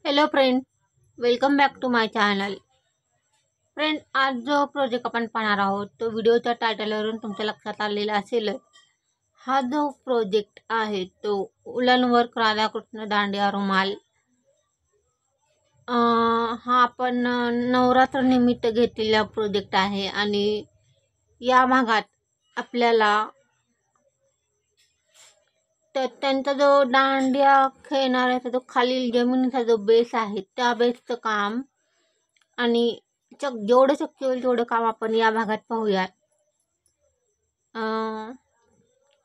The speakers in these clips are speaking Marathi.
Hello friend, welcome back to my channel. Friend, आज जो प्रोजेक्ट आपण पाहणार आहोत तो व्हिडिओच्या टायटलवरून तुमच्या लक्षात आलेला असेल. हा जो प्रोजेक्ट आहे तो उलन वर्क राधाकृष्ण दांडिया रुमाल हा आपण नवरात्र निमित्त घेतलेला प्रोजेक्ट आहे आणि या भागात आपल्याला तर त्यांचा जो दांडिया खेळणाऱ्याचा जो खालील जमिनीचा जो बेस आहे त्या बेसचं काम आणि जेवढं शक्य होईल तेवढं काम आपण या भागात पाहूयात.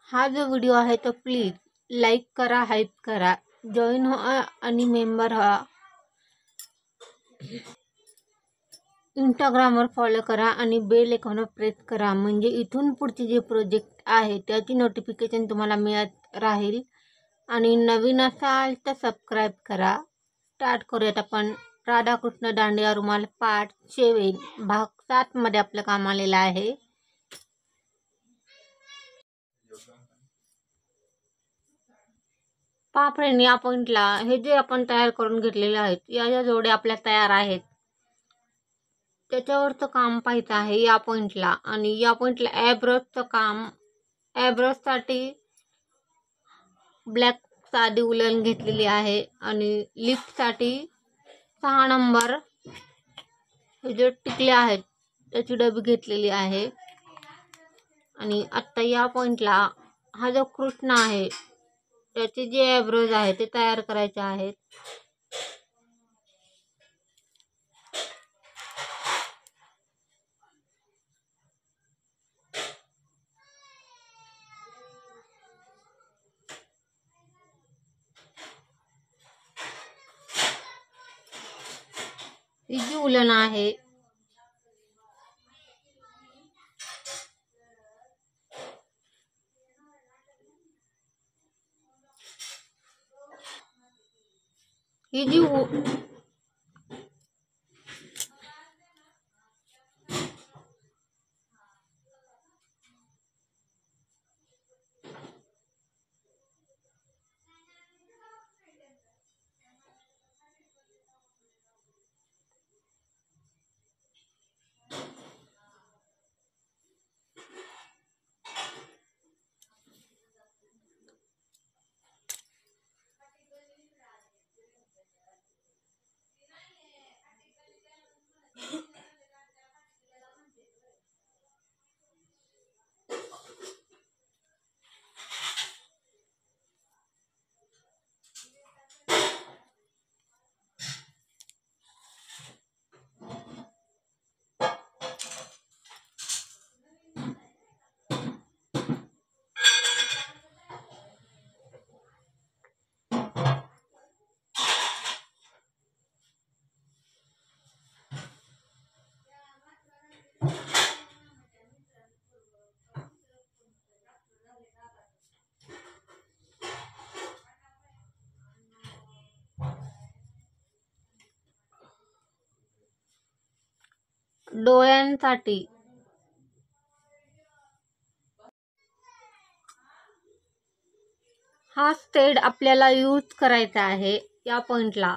हा जो व्हिडिओ आहे तो प्लीज लाईक करा, हाईप करा, जॉईन व्हा आणि मेंबर व्हा. इंस्टाग्रामवर फॉलो करा आणि बेल आयकॉनवर प्रेस करा, म्हणजे इथून पुढचे जे प्रोजेक्ट आहे त्याची नोटिफिकेशन तुम्हाला मिळत राहील. आणि नवीन असाल तर सबस्क्राईब करा. स्टार्ट करूयात आपण. राधाकृष्ण दांडिया रुमाल पार्ट 7 भाग 7 मध्ये आपलं काम आलेलं आहे. पहा फ्रेंड, या पॉईंटला हे जे आपण तयार करून घेतलेले आहेत या ज्या जोड्या आपल्या तयार आहेत त्याच्यावरचं काम पाहायचं आहे या पॉईंटला. आणि या पॉईंटला ॲब्रशचं काम, ॲब्रशसाठी ब्लॅक साधी उलन घेतलेली आहे आणि लिफ्टसाठी 6 नंबर हे जे टिकले आहेत त्याची डबी घेतलेली आहे. आणि आत्ता या पॉईंटला हा जो कृष्ण आहे त्याचे जे ॲब्रोज आहे ते तयार करायचे आहेत. ही जी उलन आहे ही जी डोळ्यांसाठी हा स्टेड आपल्याला यूज करायचा आहे या पॉईंटला.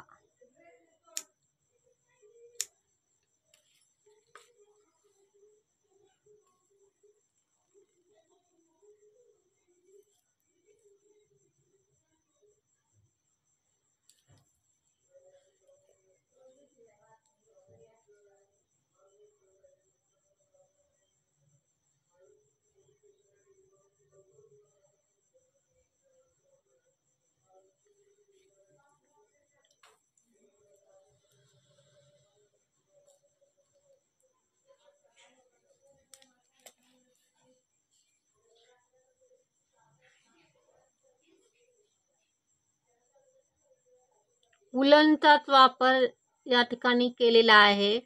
उलनचाच वापर या ठिकाणी केलेला आहे.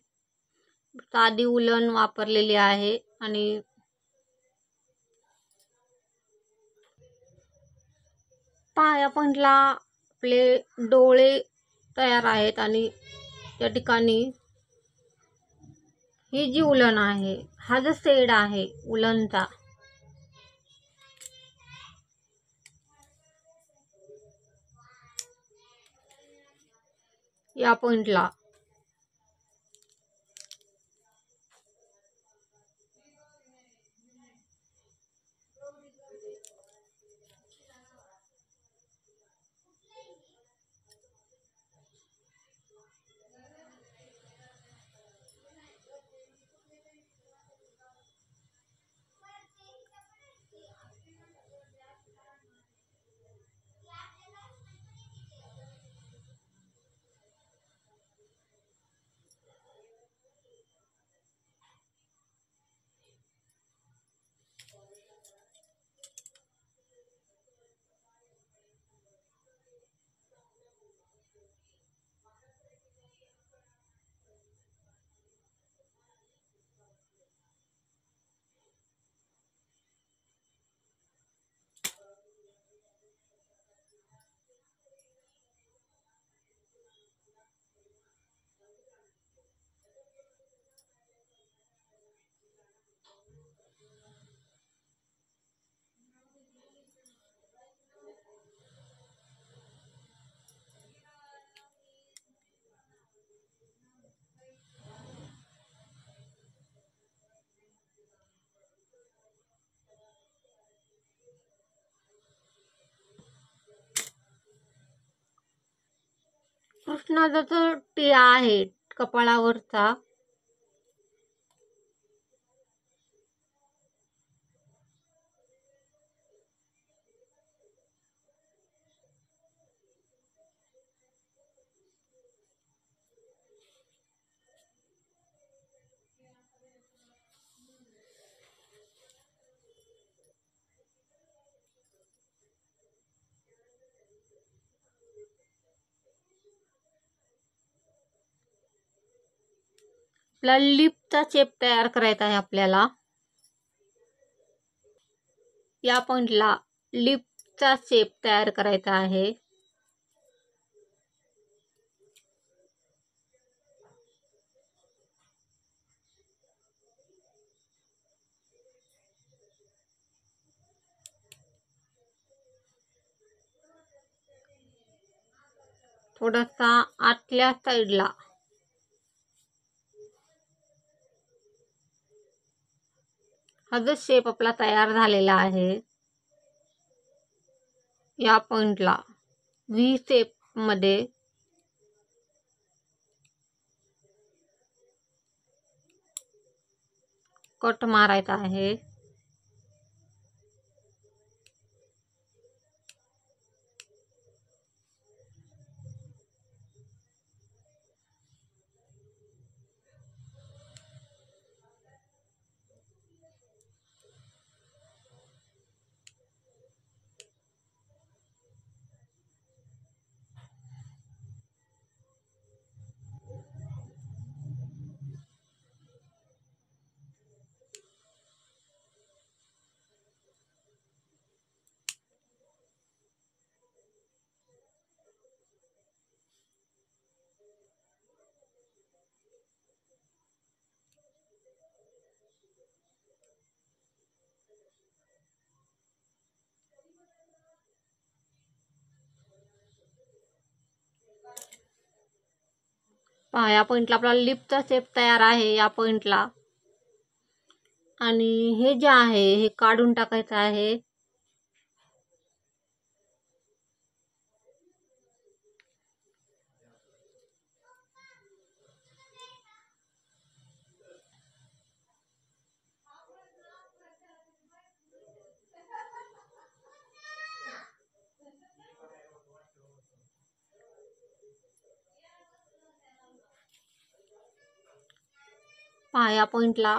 साधी उलन वापरलेली आहे आणि पहा या पॉईंटला आपले डोळे तयार आहेत आणि त्या ठिकाणी ही जी उलन आहे, हा जो शेड आहे उलनचा, या पॉइंटला. कृष्णाचा जो टिळा आहे कपाळावरचा, आपला लिपचा शेप तयार करायचा आहे आपल्याला. या पॉइंटला लिपचा शेप तयार करायचा आहे. थोडासा आतल्या साईडला. हा जो शेप आपला तयार झालेला आहे, या पॉइंटला व्ही शेप मध्ये कट मारायचा आहे. पहा, या पॉइंटला आपला लिपचा शेप तयार आहे या पॉइंटला. आणि हे जे आहे हे काढून टाकायचं आहे. पहा, या पॉइंटला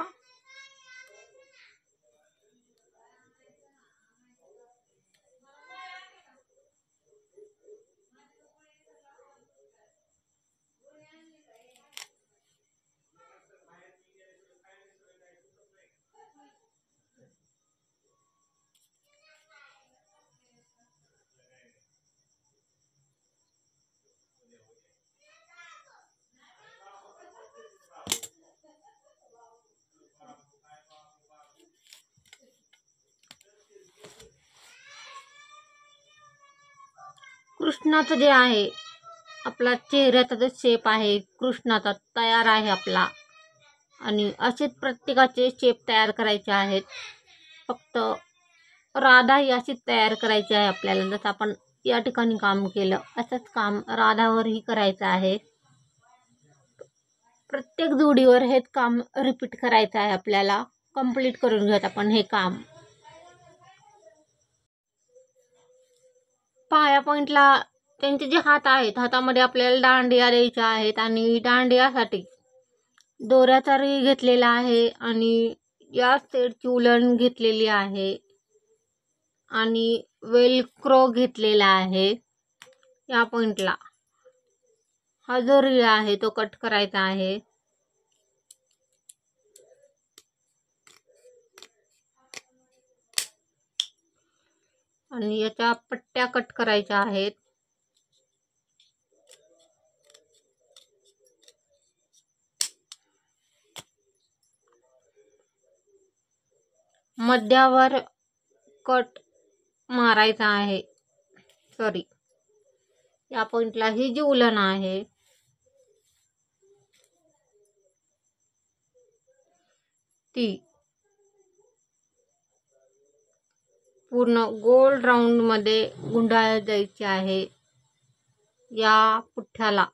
कृष्णाचं जे आहे आपला चेहऱ्याचा जो शेप आहे कृष्णाचा तयार आहे आपला. आणि असेच प्रत्येकाचे शेप तयार करायचे आहेत. फक्त राधा ही अशी तयार करायची आहे आपल्याला. जसं आपण या ठिकाणी काम केलं असंच काम राधावरही करायचं आहे. प्रत्येक जोडीवर हेच काम रिपीट करायचं आहे आपल्याला. कंप्लीट करून घेऊयात आपण हे काम. पाया पॉईंटला त्यांचे जे हात आहेत, हातामध्ये आपल्याला दांडिया द्यायच्या आहेत. आणि दांडियासाठी दोऱ्याचा री घेतलेला आहे आणि या सेटची उलण घेतलेली आहे आणि वेलक्रो घेतलेला आहे. या पॉईंटला हा जो री आहे तो कट करायचा आहे. आणि याच्या पट्ट्या कट करायच्या आहेत. मध्यावर कट मारायचा आहे. सॉरी, या पॉईंटला ही जी उलण आहे ती पूर्ण गोल राऊंड मध्ये गुंडाळी द्यायची आहे या पुठ्ठ्याला.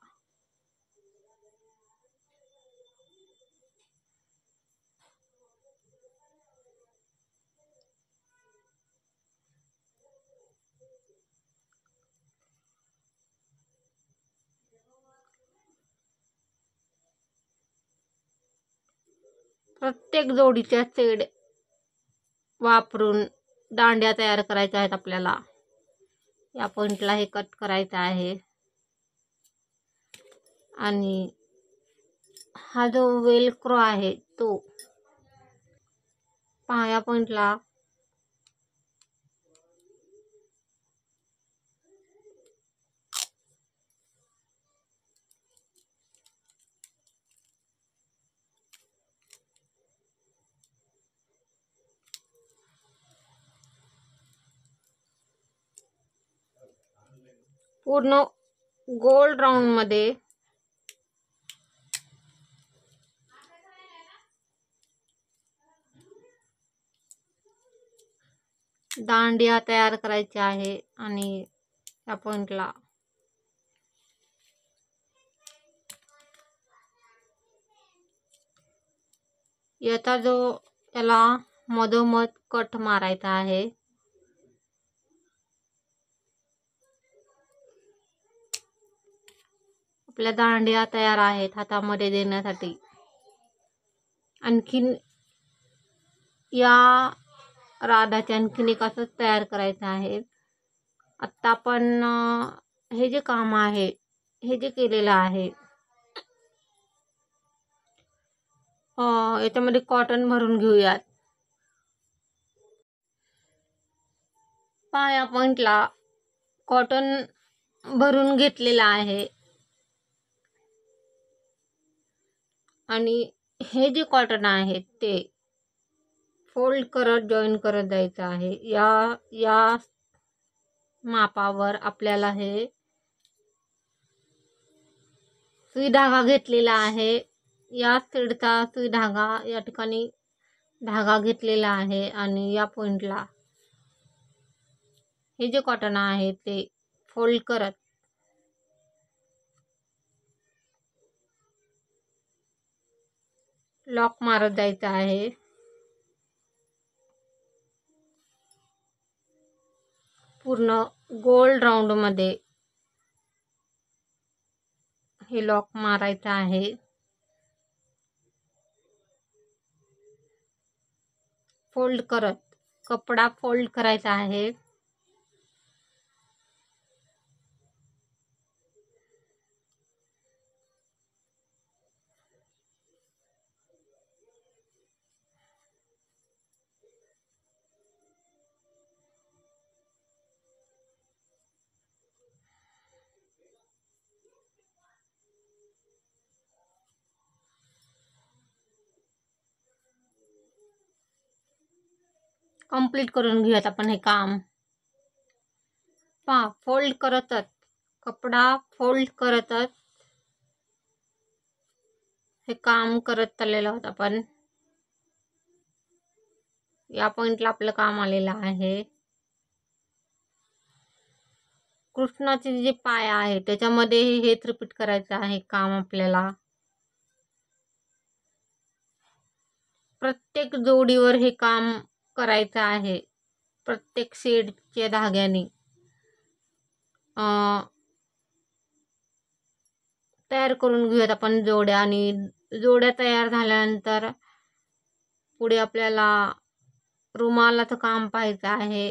प्रत्येक जोडीच्या सेड वापरून दांड्या तयार करायच्या आहेत आपल्याला. या पॉईंटला हे कट करायचं आहे. आणि हा जो वेलक्रो आहे तो या पॉईंटला पूर्ण गोल राऊंड मध्ये दांडिया तयार करायची आहे. आणि या पॉईंटला याचा जो त्याला मधोमध कट मारायचा आहे. आपल्या दांडिया तयार आहेत हातामध्ये देण्यासाठी. आणखीन या राधाचे आणखीन एक असंच तयार करायचं आहे. आत्ता आपण हे जे काम आहे हे जे केलेलं आहे याच्यामध्ये कॉटन भरून घेऊयात. पाया पॉईंटला कॉटन भरून घेतलेला आहे. आणि हे जे कॉटन आहे ते फोल्ड करत जॉईन करत जायचं आहे. या मापावर आपल्याला हे सुई धागा घेतलेला आहे. या सेडचा सुई धागा या ठिकाणी धागा घेतलेला आहे. आणि या पॉईंटला हे जे कॉटन आहे ते फोल्ड करत लॉक मारत जायचं आहे. पूर्ण गोल राऊंड मध्ये हे लॉक मारायचं आहे. फोल्ड करत कपडा फोल्ड करायचा आहे. कंप्लीट करून घेऊयात आपण हे काम. फोल्ड करतच कपडा फोल्ड करतच हे काम करत चाललेलं होतं. पण या पॉइंटला आपलं काम आलेलं आहे. कृष्णाचे जे पाय आहे त्याच्यामध्ये हेच रिपीट करायचं आहे काम आपल्याला. प्रत्येक जोडीवर हे काम करायचं आहे. प्रत्येक शेडच्या धाग्याने तयार करून घेऊयात आपण जोड्या. आणि जोड्या तयार झाल्यानंतर पुढे आपल्याला रुमालाचं काम पाहायचं आहे.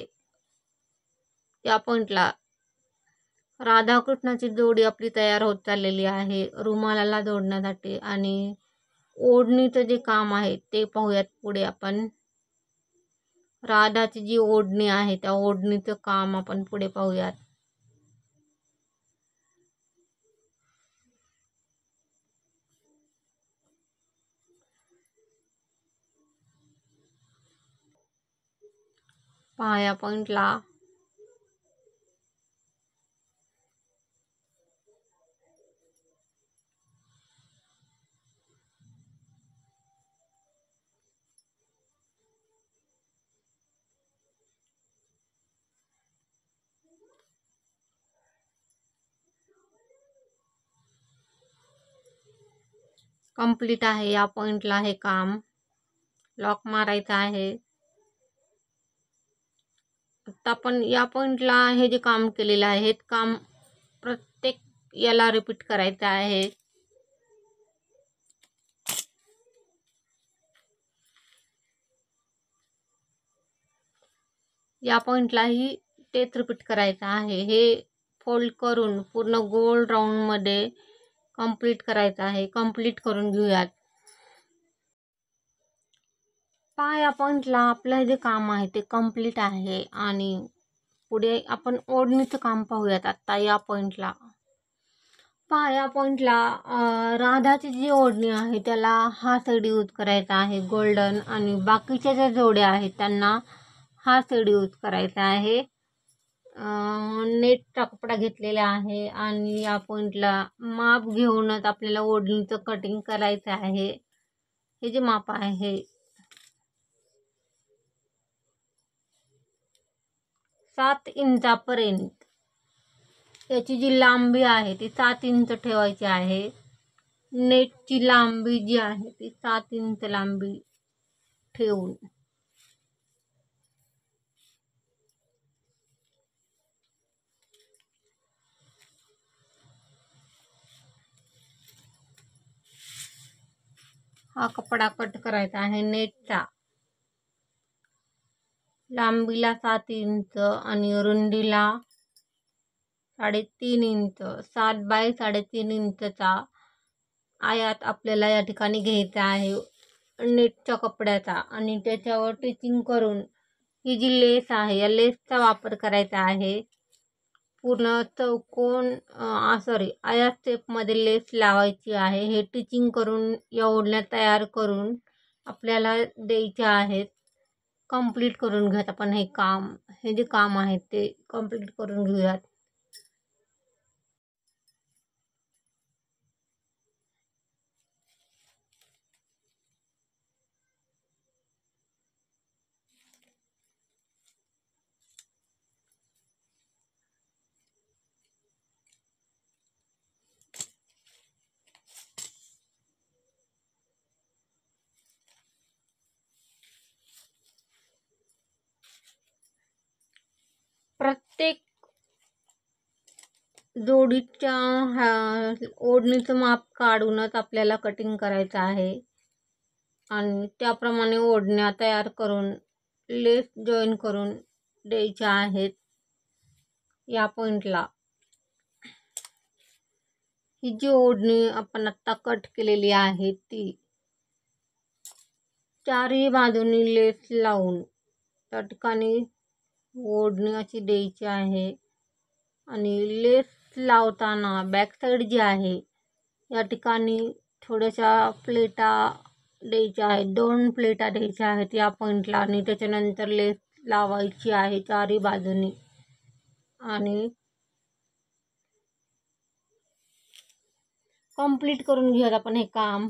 या पॉइंटला राधाकृष्णाची जोडी आपली तयार होत चाललेली आहे रुमालाला जोडण्यासाठी. आणि ओढणीचं जे काम आहे ते पाहूयात पुढे आपण. राधाची जी ओढणी आहे त्या ओढणीचं काम आपण पुढे पाहूयात. पहा या पॉइंटला कंप्लीट आहे. या पॉइंटला हे काम लॉक मारायचं आहे. आता आपण या पॉइंटला हे जे काम केलेलं आहे हे काम प्रत्येक याला रिपीट करायचं आहे. या पॉइंटलाही तेच रिपीट करायचं आहे. हे फोल्ड करून पूर्ण गोल राऊंडमध्ये कंप्लीट करायचं आहे. कंप्लीट करून घेऊयात. पहा या पॉइंटला आपलं जे काम आहे ते कंप्लीट आहे. आणि पुढे आपण ओढणीचं काम पाहूयात. आता या पॉइंटला पहा या पॉइंटला राधाची जी ओढणी आहे त्याला हा साईड यूज करायचा आहे गोल्डन. आणि बाकीच्या ज्या जोड्या आहेत त्यांना हा साईड यूज करायचा आहे. नेटचा कपडा घेतलेला आहे. आणि या पॉइंटला माप घेऊनच आपल्याला ओढणीचं कटिंग करायचं आहे. हे जे माप आहे 7 इंचापर्यंत याची जी लांबी आहे ती 7 इंच ठेवायची आहे. नेटची लांबी जी आहे ती 7 इंच लांबी ठेवून हा कपडा कट करायचा आहे. नेटचा लांबीला 7 इंच आणि रुंदीला 3.5 इंच. 7 बाय 3.5 इंचचा आयात आपल्याला या ठिकाणी घ्यायचा आहे नेटच्या कपड्याचा. आणि त्याच्यावर टिचिंग करून ही जी लेस आहे या लेसचा वापर करायचा आहे. पूर्ण चौकोन आयात शेपमध्ये लेस लावायची आहे. हे टिचिंग करून या ओढण्या तयार करून आपल्याला द्यायच्या आहेत. कंप्लीट करून घेऊयात आपण हे काम. हे जे काम आहे ते कंप्लीट करून घेऊयात. प्रत्येक जोडीच्या ओढणीचं माप काढूनच आपल्याला कटिंग करायचं आहे. आणि त्याप्रमाणे ओढण्या तयार करून लेस जॉईन करून द्यायच्या आहेत. या पॉइंटला ही जी ओढणी आपण आत्ता कट केलेली आहे ती चारही बाजूनी लेस लावून त्या ठिकाणी ओढणी अशी द्यायची आहे. आणि लेस लावताना बॅक साईड जी आहे या ठिकाणी थोड्याशा प्लेटा द्यायच्या आहेत. 2 प्लेटा द्यायच्या आहेत या पॉइंटला. आणि त्याच्यानंतर लेस लावायची आहे चारही बाजूनी. आणि कंप्लीट करून घेऊयात आपण हे काम.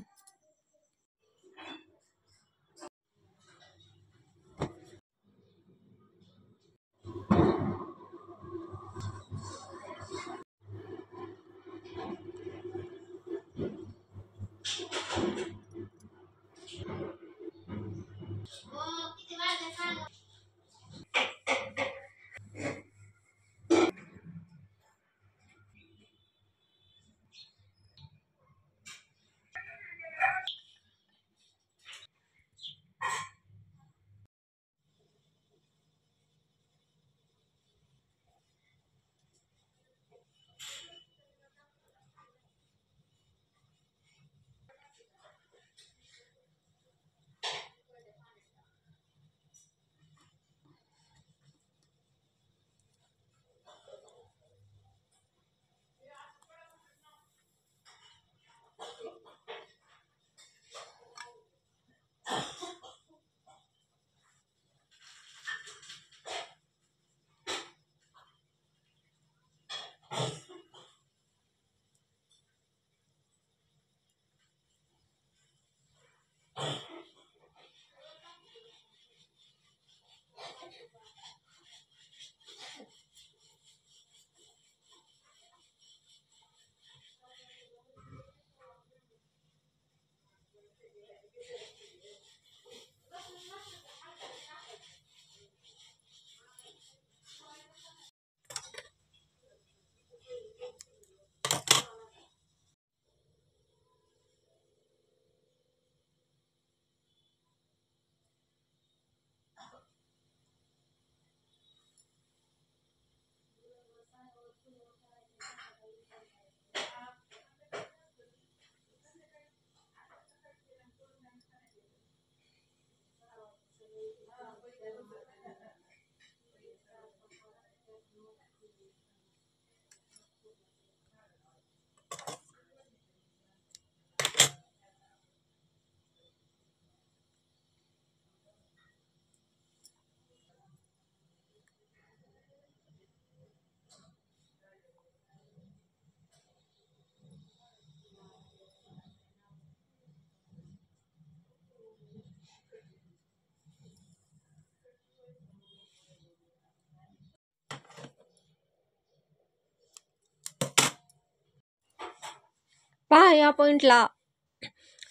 पहा या पॉइंटला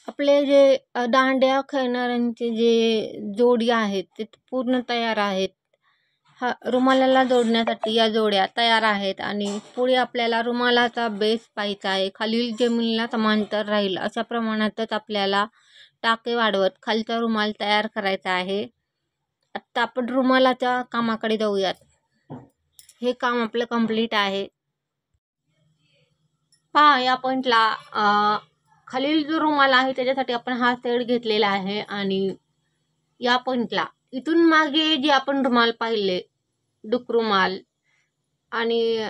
आपले जे दांड्या खेळणाऱ्यांचे जे जोडी आहेत ते पूर्ण तयार आहेत. हा रुमालाला जोडण्यासाठी या जोड्या तयार आहेत आणि पुढे आपल्याला रुमालाचा बेस पाहायचा आहे. खालील जमिनीला समांतर राहील अशा प्रमाणातच आपल्याला टाके वाढवत खालचा रुमाल तयार करायचा आहे. आत्ता आपण रुमालाच्या कामाकडे जाऊयात. हे काम आपलं कंप्लीट आहे. पहा या पॉइंटला खालील जो रुमाल आहे त्याच्यासाठी आपण हा सेट घेतलेला आहे आणि या पॉइंटला इथून मागे जे आपण रुमाल पाहिले डुक रुमाल आणि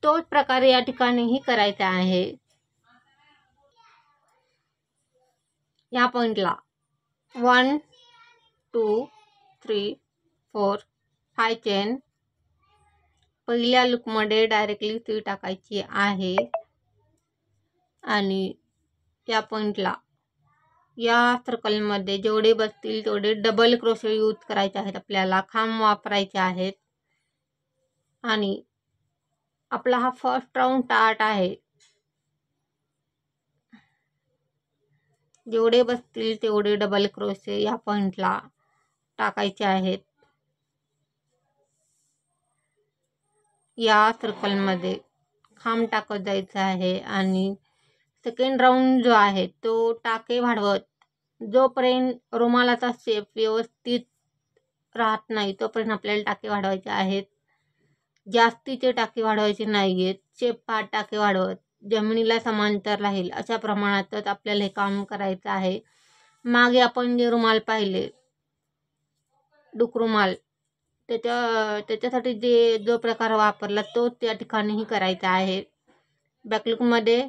तोच प्रकारे या ठिकाणीही करायचा आहे. या पॉइंटला 1 2 3 4 5 चेन पहिल्या लूपमध्ये डायरेक्टली सुई टाकायची आहे आणि या पॉइंटला या सर्कलमध्ये जेवढे बसतील तेवढे डबल क्रोशे यूज करायचे आहेत. आपल्याला खांब वापरायचे आहेत आणि आपला हा फर्स्ट राऊंड स्टार्ट आहे. जेवढे बसतील तेवढे डबल क्रोशे या पॉइंटला टाकायचे आहेत. या सर्कलमध्ये खांब टाकत जायचं आहे आणि सेकंड राऊंड जो आहे तो टाके वाढवत जोपर्यंत रुमालाचा शेप व्यवस्थित राहत नाही तोपर्यंत आपल्याला टाके वाढवायचे आहेत. जास्तीचे टाके वाढवायचे नाही आहेत. शेप 5 टाके वाढवत जमिनीला समांतर राहील अशा प्रमाणातच आपल्याला हे काम करायचं आहे. मागे आपण जे रुमाल पाहिले डुक रुमाल त्याच्यासाठी जो प्रकार वापरला तो त्या ठिकाणीही करायचा आहे. बॅकलुकमध्ये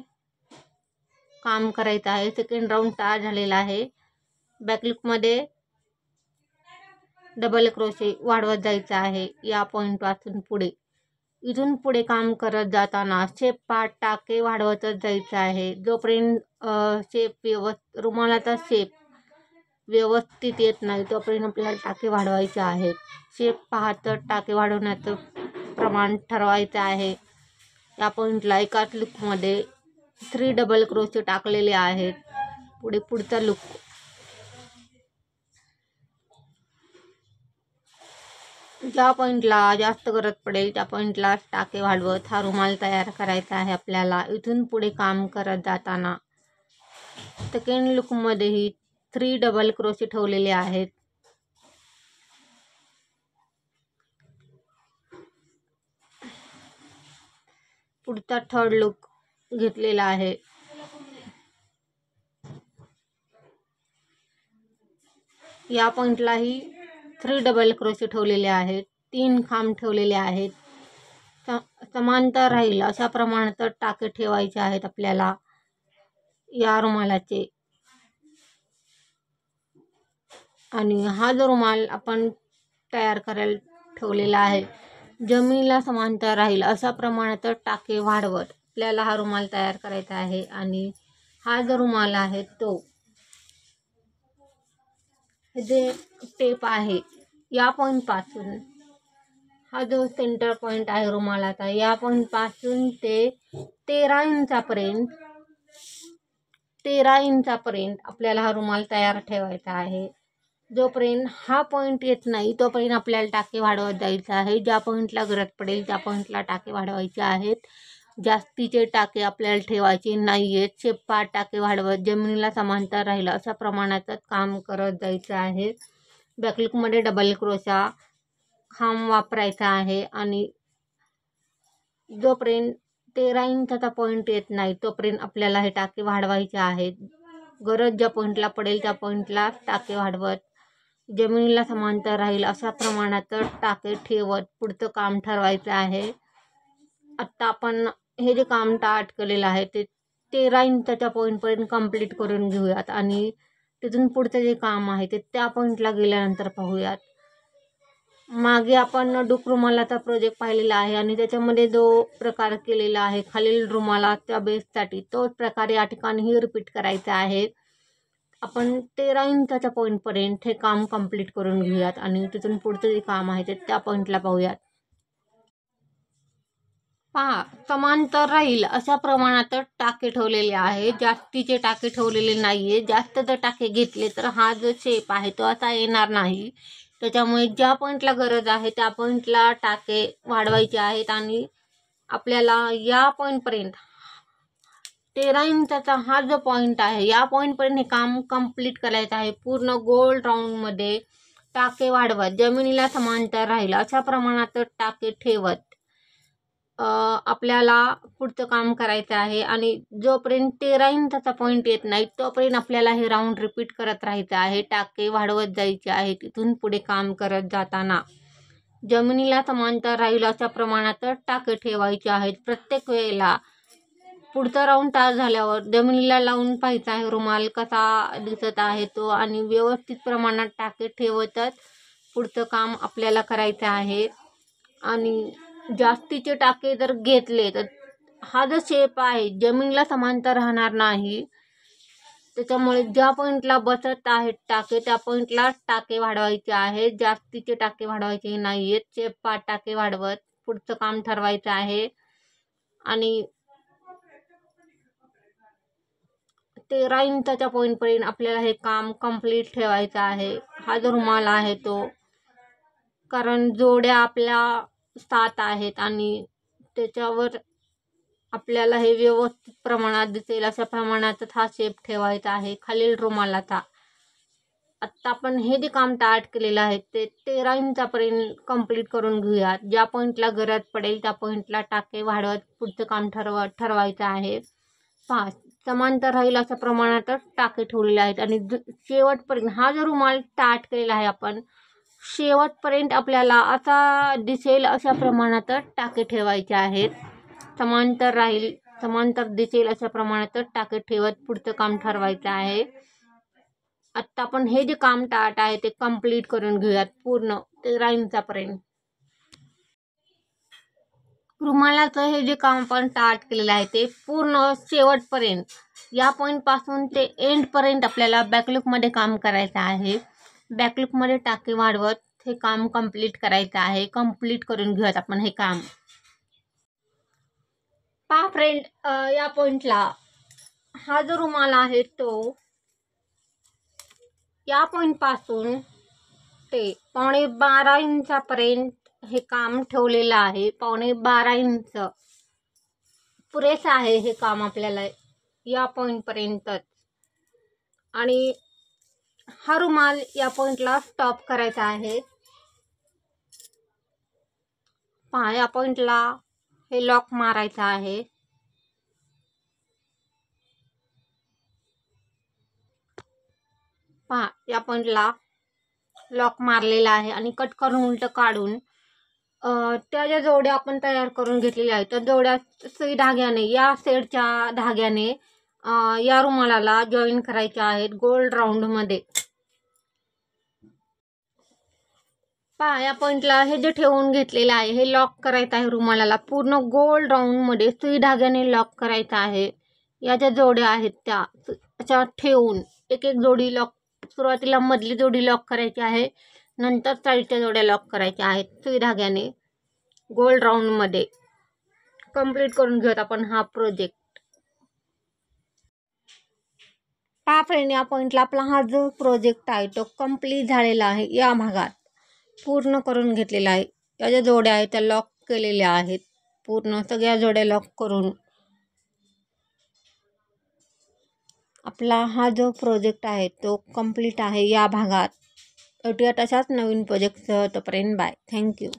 काम करायचं आहे. सेकंड राऊंड स्टार्ट झालेला आहे. बॅकलुकमध्ये डबल क्रोशे वाढवत जायचं आहे या पॉईंटपासून पुढे. इथून पुढे काम करत जाताना शेप पार्ट टाके वाढवतच जायचं आहे. जोपर्यंत रुमालाचा शेप व्यवस्थित येत नाही तोपर्यंत आपल्याला टाके वाढवायचे आहेत. शेप पाहत टाके वाढवण्याचं प्रमाण ठरवायचं आहे. या पॉईंटला एकाच लूकमध्ये 3 डबल क्रोशे टाकलेले आहेत. पुढचा लूक ज्या पॉईंटला जास्त गरज पडेल त्या पॉईंटला टाके वाढवत हा रुमाल तयार करायचा आहे आपल्याला. इथून पुढे काम करत जाताना सेकंड लूकमध्येही 3 डबल क्रोशे ठेवलेले आहेत. पुढचा थर्ड लूक घेतलेला आहे. या पॉईंटलाही 3 डबल क्रोशे ठेवलेले आहेत. 3 खांब ठेवलेले आहेत. समांतर राहील अशा प्रमाणात टाके ठेवायचे आहेत आपल्याला या रुमालाचे. आणि हा जो रुमाल आपण तयार करायला ठेवलेला आहे जमिनीला समांतर राहील अशा प्रमाणात टाके वाढवत आपल्याला हा रुमाल तयार करायचा आहे. आणि हा जो रुमाल आहे तो जे टेप आहे या पॉईंट पासून हा जो सेंटर पॉईंट आहे रुमालाचा या पॉईंट पासून ते 13 इंचापर्यंत आपल्याला हा रुमाल तयार ठेवायचा आहे. जोपर्यंत हा पॉईंट येत नाही तोपर्यंत आपल्याला टाके वाढवत जायचं आहे. ज्या पॉईंटला गरज पडेल त्या पॉईंटला टाके वाढवायचे आहेत. जास्तीचे टाके आपल्याला ठेवायचे नाही आहेत. शेप्पा टाके वाढवत जमिनीला समांतर राहील अशा प्रमाणात काम करत जायचं आहे. बॅकलूकमध्ये डबल क्रोशा खांब वापरायचा आहे. आणि जोपर्यंत 13 इंचाचा पॉईंट येत नाही तोपर्यंत आपल्याला हे टाके वाढवायचे आहेत. गरज ज्या पॉईंटला पडेल त्या पॉईंटला टाके वाढवत जमिनीला समांतर राहील अशा प्रमाणात टाके ठेवत पुढचं काम ठरवायचं आहे. आत्ता आपण हे जे काम स्टार्ट केलेलं आहे ते 13 इंचाच्या पॉईंटपर्यंत कंप्लीट करून घेऊयात. आणि तिथून पुढचं जे काम आहे ते त्या पॉईंटला गेल्यानंतर पाहूयात. मागे आपण डूक रुमालाचा प्रोजेक्ट पाहिलेला आहे आणि त्याच्यामध्ये जो प्रकार केलेला आहे खालील रुमालाच्या बेससाठी तोच प्रकार या ठिकाणीही रिपीट करायचा आहे. आपण 13 इंचाच्या पॉईंटपर्यंत हे काम कंप्लीट करून घेऊयात आणि तिथून पुढचं जे काम आहे ते त्या पॉईंटला पाहूयात. पहा, समांतर राहील अशा प्रमाणात टाके ठेवलेले आहे. जास्तीचे टाके ठेवलेले नाही आहे. जास्त जर टाके घेतले तर हा जो शेप आहे तो असा येणार नाही. त्याच्यामुळे ज्या पॉईंटला गरज आहे त्या पॉईंटला टाके वाढवायचे आहेत. आणि आपल्याला या पॉईंटपर्यंत 13 इंचाचा हा जो पॉईंट आहे या पॉईंटपर्यंत हे काम कंप्लीट करायचं आहे. पूर्ण गोल राऊंडमध्ये टाके वाढवत जमिनीला समांतर राहील अशा प्रमाणात टाके ठेवत आपल्याला पुढचं काम करायचं आहे. आणि जोपर्यंत 13 इंचाचा पॉईंट येत नाही तोपर्यंत आपल्याला हे राऊंड रिपीट करत राहायचं आहे. टाके वाढवत जायचे आहे. तिथून पुढे काम करत जाताना जमिनीला समांतर राहील अशा प्रमाणात टाके ठेवायचे आहेत. प्रत्येक वेळेला पुढचा राऊंड तयार झाल्यावर जमिनीला लावून पाहायचा आहे रुमाल कसा दिसत आहे तो. आणि व्यवस्थित प्रमाणात टाके ठेवतच पुढचं काम आपल्याला करायचं आहे. आणि जास्तीचे टाके जर घेतले तर हा जो शेप आहे जमिनीला समांतर राहणार नाही. त्याच्यामुळे ज्या पॉईंटला बसत आहेत टाके त्या पॉईंटला टाके वाढवायचे आहेत. जास्तीचे टाके वाढवायचे नाही आहेत. शेप टाके वाढवत पुढचं काम ठरवायचं आहे. आणि 13 इंचाच्या पॉईंटपर्यंत आपल्याला हे काम कंप्लीट ठेवायचं आहे. हा जो रुमाल आहे तो कारण जोड्या आपल्या 7 आहेत आणि त्याच्यावर आपल्याला हे व्यवस्थित प्रमाणात दिसेल अशा प्रमाणातच हा शेप ठेवायचा आहे खालील रुमालाचा. आत्ता आपण हे जे काम स्टार्ट केलेलं आहे ते 13 इंचापर्यंत कंप्लीट करून घेऊयात. ज्या पॉईंटला गरज पडेल त्या पॉईंटला टाके वाढवत पुढचं काम ठरवायचं आहे. पहा, समांतर राहील अशा प्रमाणातच टाके ठेवलेले आहेत. आणि शेवटपर्यंत हा जो रुमाल स्टार्ट केलेला आहे आपण शेवटपर्यंत आपल्याला असा दिसेल अशा प्रमाणात टाके ठेवायचे आहेत. समांतर दिसेल अशा प्रमाणात टाके ठेवत पुढचं काम ठरवायचं आहे. आत्ता आपण हे जे काम स्टार्ट आहे ते कंप्लीट करून घेऊयात पूर्ण 13 इंचापर्यंत. रुमालाचं हे जे काम आपण स्टार्ट केलेलं आहे ते पूर्ण शेवटपर्यंत, या पॉईंटपासून ते एंडपर्यंत आपल्याला बॅकलुकमध्ये काम करायचं आहे. बॅकलुकमध्ये टाके वाढवत हे काम कंप्लीट करायचं आहे. कंप्लीट करून घेऊयात आपण हे काम. पहा फ्रेंड, या पॉईंटला हा जो रुमाल आहे तो या पॉईंटपासून ते 12.5 इंचापर्यंत हे काम ठेवलेलं आहे. 12.5 इंच पुरेसं आहे हे काम आपल्याला या पॉईंटपर्यंतच. आणि हा रुमाल या पॉईंटला स्टॉप करायचा आहे. पहा, या पॉईंटला हे लॉक मारायचं आहे. पहा, या पॉईंटला लॉक मारलेला आहे आणि कट करून उलट काढून त्या ज्या जोड्या आपण तयार करून घेतलेल्या आहेत त्या जोड्या सुई धाग्याने, या सेटच्या धाग्याने या रुमालाला जॉईन करायच्या आहेत गोल्ड राऊंडमध्ये. पहा, या पॉईंटला हे जे ठेवून घेतलेलं आहे हे लॉक करायचं आहे रुमालाला. पूर्ण गोल्ड राऊंडमध्ये सुई धाग्याने लॉक करायचं आहे. या ज्या जोड्या आहेत त्या ठेवून एक एक जोडी लॉक, सुरुवातीला मधली जोडी लॉक करायची आहे, नंतर साईडच्या जोड्या लॉक करायच्या आहेत सुई धाग्याने गोल्ड राऊंडमध्ये. कंप्लीट करून घेऊयात आपण हा प्रोजेक्ट. पहा फ्रेंड, या पॉईंटला आपला हा जो प्रोजेक्ट आहे तो कंप्लीट झालेला आहे. या भागात पूर्ण करून घेतलेला आहे. या ज्या जोड्या आहेत त्या लॉक केलेल्या आहेत. पूर्ण सगळ्या जोड्या लॉक करून आपला हा जो प्रोजेक्ट आहे तो कंप्लीट आहे या भागात. भेटूया तशाच नवीन प्रोजेक्टसह. तोपर्यंत बाय. थँक्यू.